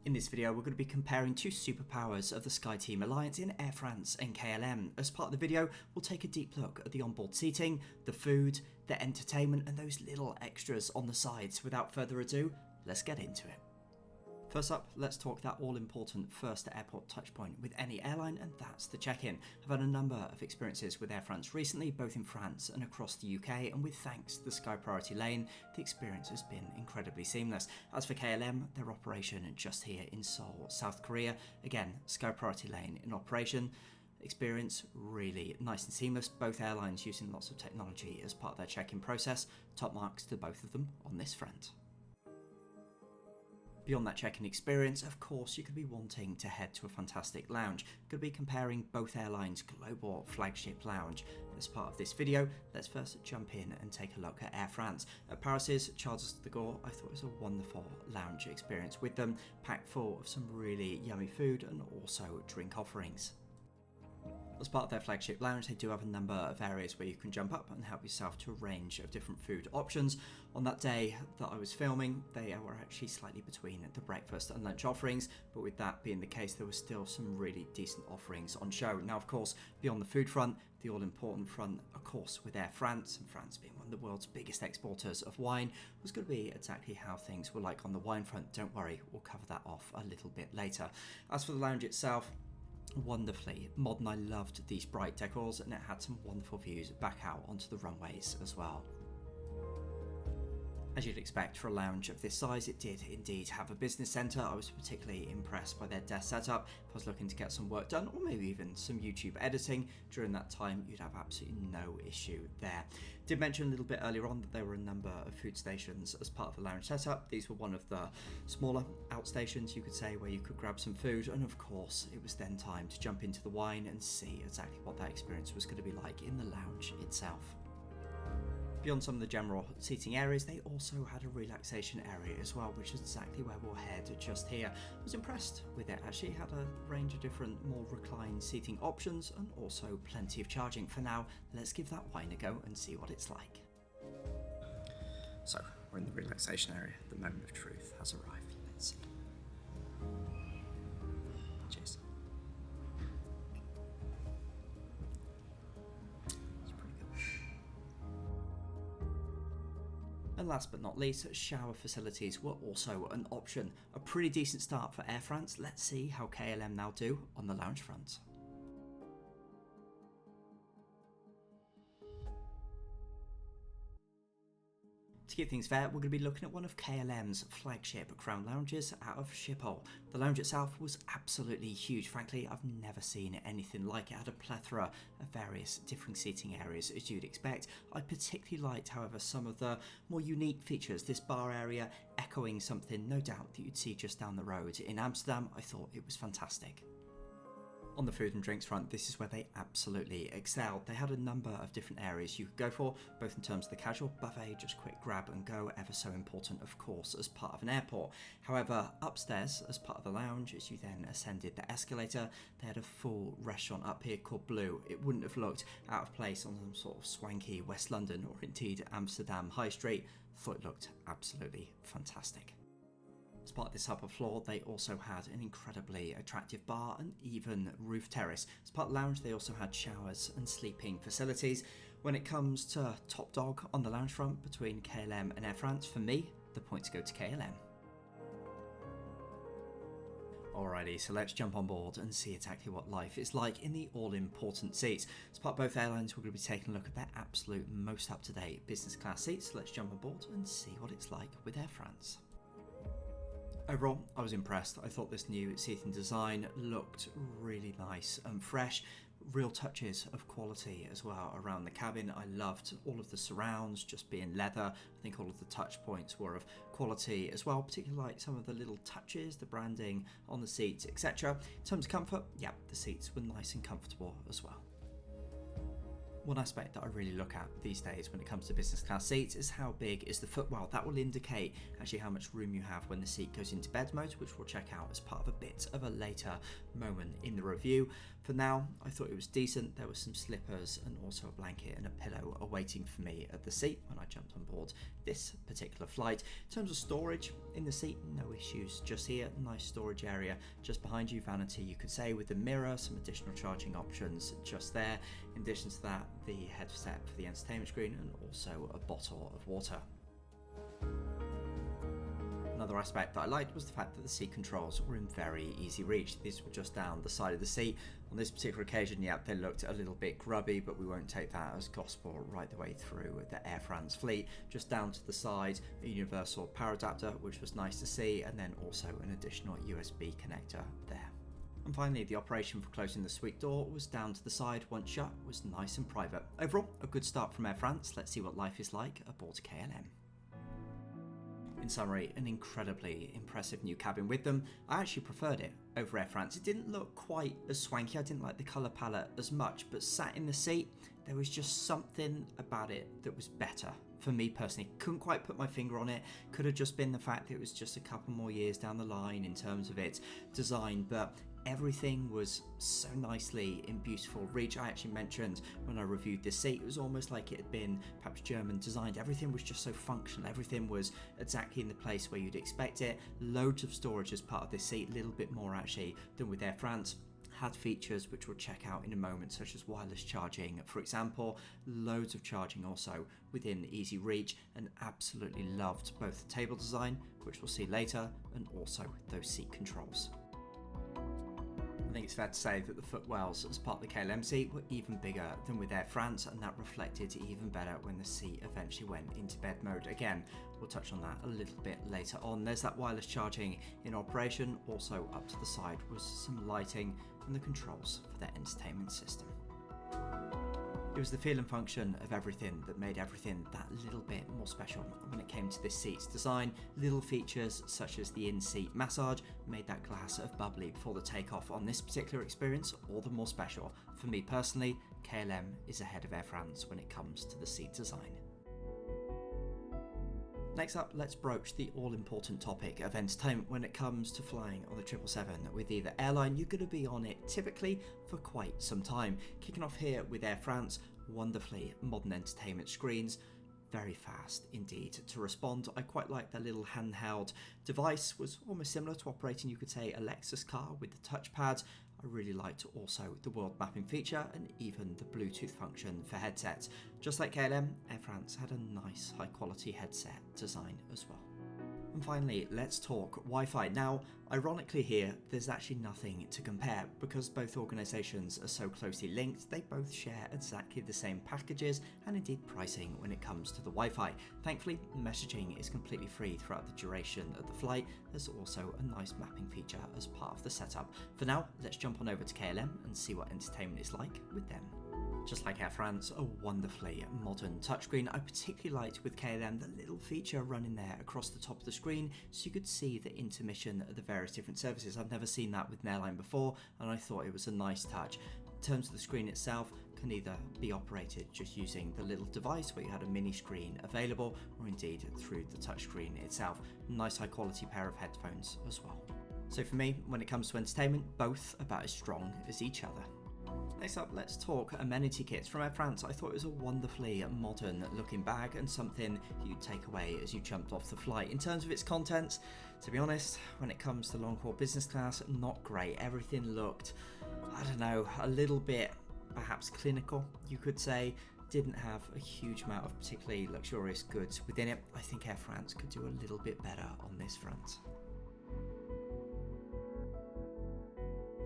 In this video, we're going to be comparing two superpowers of the SkyTeam alliance in Air France and KLM. As part of the video, we'll take a deep look at the onboard seating, the food, the entertainment, and those little extras on the sides. Without further ado, let's get into it. First up, let's talk that all-important first airport touchpoint with any airline, and that's the check-in. I've had a number of experiences with Air France recently, both in France and across the UK, and with thanks to the Sky Priority Lane, the experience has been incredibly seamless. As for KLM, their operation just here in Seoul, South Korea, again, Sky Priority Lane in operation. Experience really nice and seamless, both airlines using lots of technology as part of their check-in process. Top marks to both of them on this front. Beyond that check-in experience, of course, you could be wanting to head to a fantastic lounge. Could be comparing both airlines' global flagship lounge. As part of this video, let's first jump in and take a look at Air France. At Paris's Charles de Gaulle, I thought it was a wonderful lounge experience with them, packed full of some really yummy food and also drink offerings. As part of their flagship lounge, they do have a number of areas where you can jump up and help yourself to a range of different food options. On that day that I was filming, they were actually slightly between the breakfast and lunch offerings, but with that being the case, there were still some really decent offerings on show. Now, of course, beyond the food front, the all-important front, of course, with Air France, and France being one of the world's biggest exporters of wine, was going to be exactly how things were like on the wine front. Don't worry, we'll cover that off a little bit later. As for the lounge itself, wonderfully modern. I loved these bright decors, and it had some wonderful views back out onto the runways as well. As you'd expect for a lounge of this size, it did indeed have a business centre. I was particularly impressed by their desk setup. If I was looking to get some work done, or maybe even some YouTube editing during that time, you'd have absolutely no issue there. Did mention a little bit earlier on that there were a number of food stations as part of the lounge setup. These were one of the smaller outstations, you could say, where you could grab some food, and of course it was then time to jump into the wine and see exactly what that experience was going to be like in the lounge itself. Beyond some of the general seating areas, they also had a relaxation area as well, which is exactly where we'll head just here. I was impressed with it. Actually had a range of different more reclined seating options and also plenty of charging. For now, let's give that wine a go and see what it's like. So, we're in the relaxation area. The moment of truth has arrived. Let's see. Cheers. And last but not least, shower facilities were also an option. A pretty decent start for Air France. Let's see how KLM now do on the lounge front. To keep things fair, we're going to be looking at one of KLM's flagship crown lounges out of Schiphol. The lounge itself was absolutely huge. Frankly, I've never seen anything like it. It had a plethora of various different seating areas, as you'd expect. I particularly liked, however, some of the more unique features. This bar area echoing something, no doubt, that you'd see just down the road in Amsterdam. I thought it was fantastic. On the food and drinks front, this is where they absolutely excelled. They had a number of different areas you could go for, both in terms of the casual buffet, just quick grab and go, ever so important, of course, as part of an airport. However, upstairs, as part of the lounge, as you then ascended the escalator, they had a full restaurant up here called Blue. It wouldn't have looked out of place on some sort of swanky West London or indeed Amsterdam high street. Thought it looked absolutely fantastic. As part of this upper floor, they also had an incredibly attractive bar and even roof terrace. As part of the lounge, they also had showers and sleeping facilities. When it comes to top dog on the lounge front between KLM and Air France, for me, the points go to KLM. Alrighty, so let's jump on board and see exactly what life is like in the all-important seats. As part of both airlines, we're going to be taking a look at their absolute most up-to-date business class seats. So let's jump on board and see what it's like with Air France. Overall, I was impressed. I thought this new seating design looked really nice and fresh. Real touches of quality as well around the cabin. I loved all of the surrounds just being leather. I think all of the touch points were of quality as well, particularly like some of the little touches, the branding on the seats, etc. In terms of comfort, yeah, the seats were nice and comfortable as well. One aspect that I really look at these days when it comes to business class seats is how big is the footwell. That will indicate actually how much room you have when the seat goes into bed mode, which we'll check out as part of a bit of a later moment in the review. For now, I thought it was decent. There were some slippers and also a blanket and a pillow awaiting for me at the seat when I jumped on board this particular flight. In terms of storage in the seat, no issues just here. Nice storage area just behind you, vanity you could say, with the mirror, some additional charging options just there. In addition to that, the headset for the entertainment screen and also a bottle of water. Another aspect that I liked was the fact that the seat controls were in very easy reach. These were just down the side of the seat. On this particular occasion, yeah, they looked a little bit grubby, but we won't take that as gospel right the way through the Air France fleet. Just down to the side, a universal power adapter, which was nice to see, and then also an additional USB connector there. And finally, the operation for closing the suite door was down to the side. Once shut, was nice and private. Overall, a good start from Air France. Let's see what life is like aboard KLM. In summary, an incredibly impressive new cabin with them. I actually preferred it over Air France. It didn't look quite as swanky. I didn't like the colour palette as much, but sat in the seat, there was just something about it that was better. For me personally, couldn't quite put my finger on it. Could have just been the fact that it was just a couple more years down the line in terms of its design, but everything was so nicely in beautiful reach. I actually mentioned when I reviewed this seat, it was almost like it had been perhaps German designed. Everything was just so functional. Everything was exactly in the place where you'd expect it. Loads of storage as part of this seat, a little bit more actually than with Air France. Had features which we'll check out in a moment, such as wireless charging, for example. Loads of charging also within easy reach, and absolutely loved both the table design, which we'll see later, and also those seat controls. I think it's fair to say that the footwells as part of the KLM seat were even bigger than with Air France, and that reflected even better when the seat eventually went into bed mode. Again, we'll touch on that a little bit later on. There's that wireless charging in operation. Also up to the side was some lighting and the controls for their entertainment system. It was the feel and function of everything that made everything that little bit more special when it came to this seat's design. Little features such as the in-seat massage made that glass of bubbly before the takeoff on this particular experience all the more special. For me personally, KLM is ahead of Air France when it comes to the seat design. Next up, let's broach the all-important topic of entertainment when it comes to flying on the 777 with either airline. You're going to be on it typically for quite some time. Kicking off here with Air France, wonderfully modern entertainment screens, very fast indeed to respond. I quite like their little handheld device, was almost similar to operating, you could say, a Lexus car with the touchpad. I really liked also the world mapping feature and even the Bluetooth function for headsets. Just like KLM, Air France had a nice high quality headset design as well. And finally, let's talk Wi-Fi. Now, ironically here, there's actually nothing to compare because both organisations are so closely linked. They both share exactly the same packages and indeed pricing when it comes to the Wi-Fi. Thankfully, messaging is completely free throughout the duration of the flight. There's also a nice mapping feature as part of the setup. For now, let's jump on over to KLM and see what entertainment is like with them. Just like Air France, a wonderfully modern touchscreen. I particularly liked with KLM the little feature running there across the top of the screen so you could see the intermission of the various different services. I've never seen that with an airline before, and I thought it was a nice touch. In terms of the screen itself, can either be operated just using the little device where you had a mini screen available, or indeed through the touchscreen itself. Nice high quality pair of headphones as well. So for me, when it comes to entertainment, both about as strong as each other. Next up, let's talk Amenity kits from Air France. I thought it was a wonderfully modern looking bag and something you'd take away as you jumped off the flight. In terms of its contents, to be honest, when it comes to long haul business class, not great. Everything looked, I don't know, a little bit perhaps clinical, you could say. Didn't have a huge amount of particularly luxurious goods within it. I think Air France could do a little bit better on this front.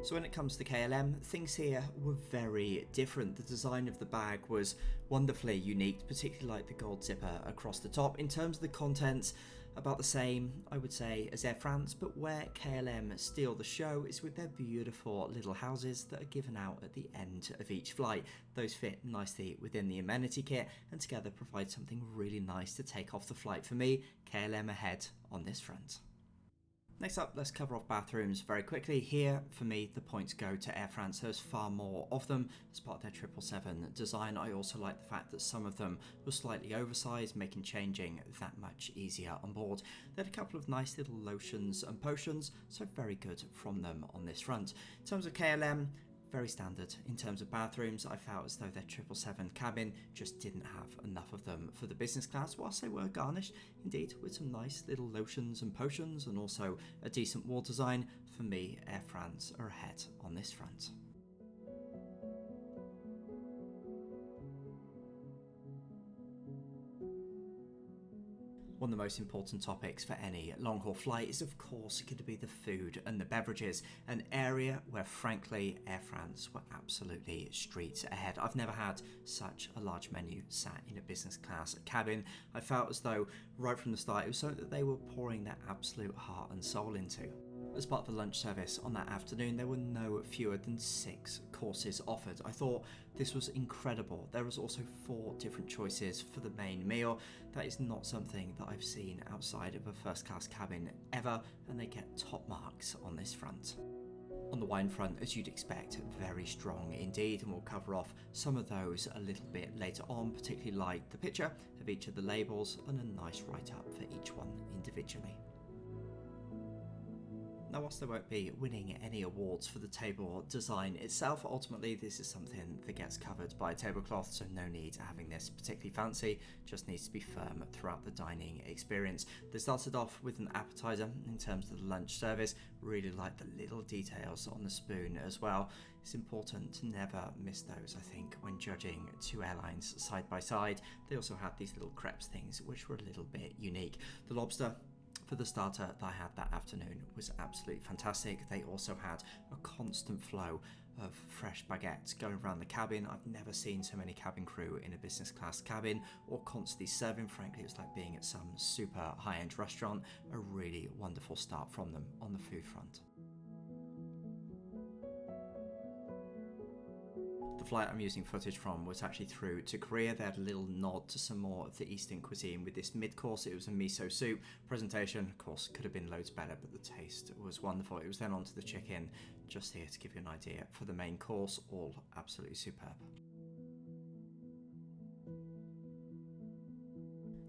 So when it comes to KLM, things here were very different. The design of the bag was wonderfully unique, particularly like the gold zipper across the top. In terms of the contents, about the same, I would say, as Air France, but where KLM steal the show is with their beautiful little houses that are given out at the end of each flight. Those fit nicely within the Amenity kit and together provide something really nice to take off the flight. For me, KLM ahead on this front. Next up, let's cover off bathrooms very quickly. Here, for me, the points go to Air France. There's far more of them as part of their 777 design. I also like the fact that some of them were slightly oversized, making changing that much easier on board. They had a couple of nice little lotions and potions, so very good from them on this front. In terms of KLM, very standard in terms of bathrooms. I felt as though their 777 cabin just didn't have enough of them for the business class, whilst they were garnished indeed with some nice little lotions and potions and also a decent wall design. For me, Air France are ahead on this front. One of the most important topics for any long-haul flight is, of course, going to be the food and the beverages, an area where, frankly, Air France were absolutely streets ahead. I've never had such a large menu sat in a business class cabin. I felt as though, right from the start, it was something that they were pouring their absolute heart and soul into. As part of the lunch service on that afternoon, there were no fewer than 6 courses offered. I thought this was incredible. There was also 4 different choices for the main meal. That is not something that I've seen outside of a first class cabin ever, and they get top marks on this front. On the wine front, as you'd expect, very strong indeed, and we'll cover off some of those a little bit later on, particularly like the picture of each of the labels and a nice write-up for each one individually. Now, whilst they won't be winning any awards for the table design itself, ultimately this is something that gets covered by a tablecloth, so no need to having this particularly fancy, just needs to be firm throughout the dining experience. They started off with an appetizer in terms of the lunch service. Really like the little details on the spoon as well. It's important to never miss those, I think, when judging 2 airlines side by side. They also had these little crepes things which were a little bit unique. The lobster for the starter that I had that afternoon was absolutely fantastic. They also had a constant flow of fresh baguettes going around the cabin. I've never seen so many cabin crew in a business class cabin or constantly serving. Frankly, it was like being at some super high-end restaurant. A really wonderful start from them on the food front. The flight I'm using footage from was actually through to Korea. They had a little nod to some more of the Eastern cuisine with this mid-course. It was a miso soup. Presentation, of course, could have been loads better, but the taste was wonderful. It was then on to the chicken, just here to give you an idea for the main course, all absolutely superb.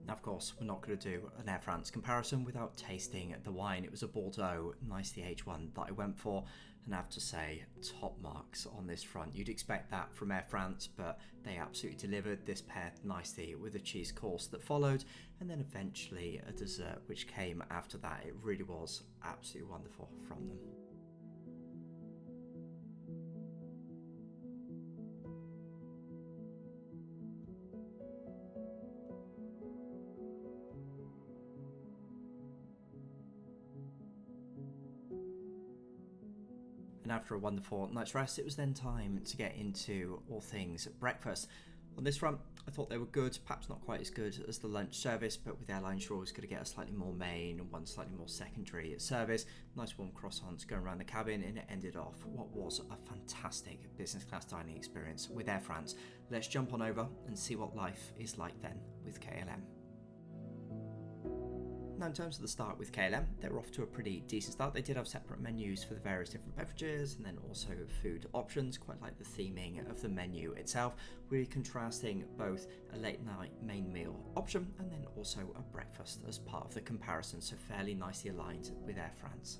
Now, of course, we're not going to do an Air France comparison without tasting the wine. It was a Bordeaux, nicely aged one that I went for, and I have to say, top marks on this front. You'd expect that from Air France, but they absolutely delivered. This paired nicely with a cheese course that followed, and then eventually a dessert which came after that. It really was absolutely wonderful from them. And after a wonderful night's rest, it was then time to get into all things breakfast. On this front, I thought they were good, perhaps not quite as good as the lunch service, but with airlines you're always going to get a slightly more main and one slightly more secondary service. Nice warm croissants going around the cabin, and it ended off what was a fantastic business class dining experience with Air France. Let's jump on over and see what life is like then with KLM. Now, in terms of the start with KLM, they were off to a pretty decent start. They did have separate menus for the various different beverages and then also food options, quite like the theming of the menu itself, really contrasting both a late night main meal option and then also a breakfast as part of the comparison, so fairly nicely aligned with Air France.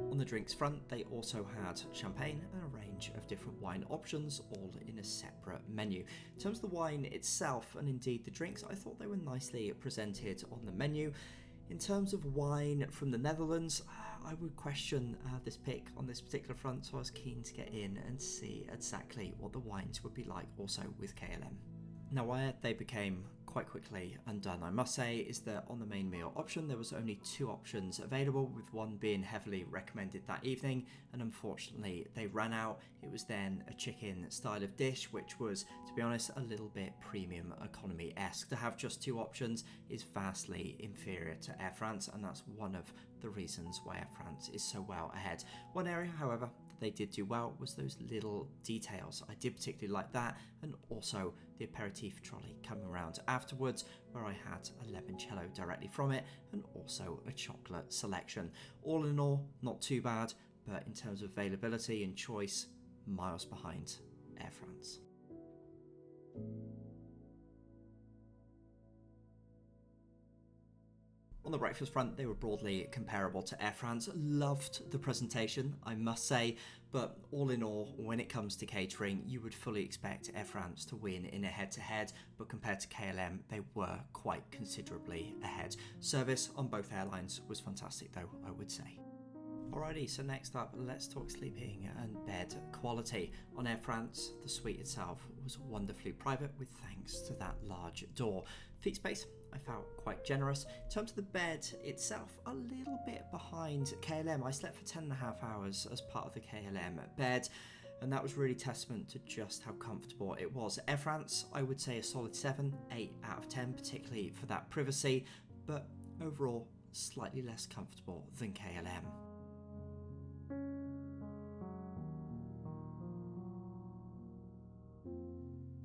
On the drinks front, they also had champagne and a range of different wine options, all in a separate menu. In terms of the wine itself and indeed the drinks, I thought they were nicely presented on the menu. In terms of wine from the Netherlands, I would question this pick on this particular front, so I was keen to get in and see exactly what the wines would be like also with KLM. Now, where they became quite quickly undone, I must say, is that on the main meal option there was only 2 options available, with one being heavily recommended that evening, and unfortunately they ran out. It was then a chicken style of dish, which was, to be honest, a little bit premium economy-esque. To have just 2 options is vastly inferior to Air France, and that's one of the reasons why Air France is so well ahead. One area, however, that they did do well was those little details. I did particularly like that, and also the aperitif trolley coming around afterwards where I had a limoncello directly from it and also a chocolate selection. All in all, not too bad, but in terms of availability and choice, miles behind Air France. On the breakfast front, they were broadly comparable to Air France. Loved the presentation, I must say, but all in all, when it comes to catering, you would fully expect Air France to win in a head-to-head, but compared to KLM, they were quite considerably ahead. Service on both airlines was fantastic though, I would say. Alrighty, so next up, let's talk sleeping and bed quality. On Air France, the suite itself was wonderfully private with thanks to that large door. Feet space, I felt quite generous. In terms of the bed itself, a little bit behind KLM. I slept for 10.5 hours as part of the KLM bed, and that was really testament to just how comfortable it was. Air France, I would say a solid 7, 8 out of 10, particularly for that privacy, but overall, slightly less comfortable than KLM.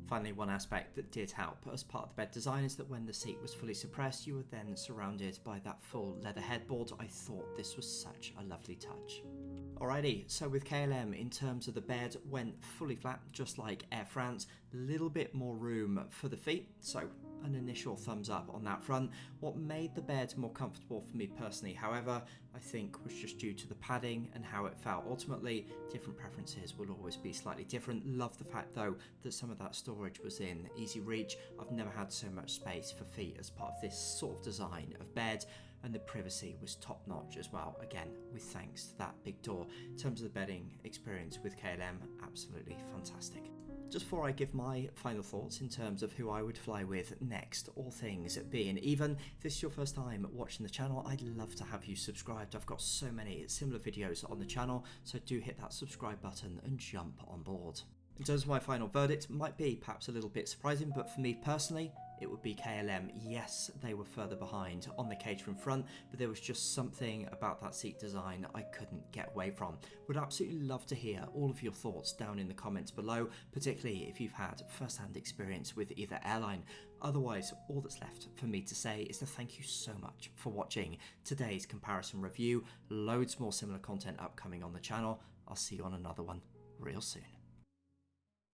Finally, one aspect that did help as part of the bed design is that when the seat was fully suppressed, you were then surrounded by that full leather headboard. I thought this was such a lovely touch. Alrighty, so with KLM, in terms of the bed, went fully flat, just like Air France. A little bit more room for the feet, so an initial thumbs up on that front. What made the bed more comfortable for me personally, however, I think was just due to the padding and how it felt. Ultimately, different preferences will always be slightly different. Love the fact though that some of that storage was in easy reach. I've never had so much space for feet as part of this sort of design of bed, and the privacy was top notch as well, again with thanks to that big door. In terms of the bedding experience with KLM, absolutely fantastic. Just before I give my final thoughts in terms of who I would fly with next, all things being even, if this is your first time watching the channel, I'd love to have you subscribed. I've got so many similar videos on the channel, so do hit that subscribe button and jump on board. In terms of my final verdict, might be perhaps a little bit surprising, but for me personally, it would be KLM. Yes, they were further behind on the catering front, but there was just something about that seat design I couldn't get away from. Would absolutely love to hear all of your thoughts down in the comments below, particularly if you've had first-hand experience with either airline. Otherwise, all that's left for me to say is to thank you so much for watching today's comparison review. Loads more similar content upcoming on the channel. I'll see you on another one real soon.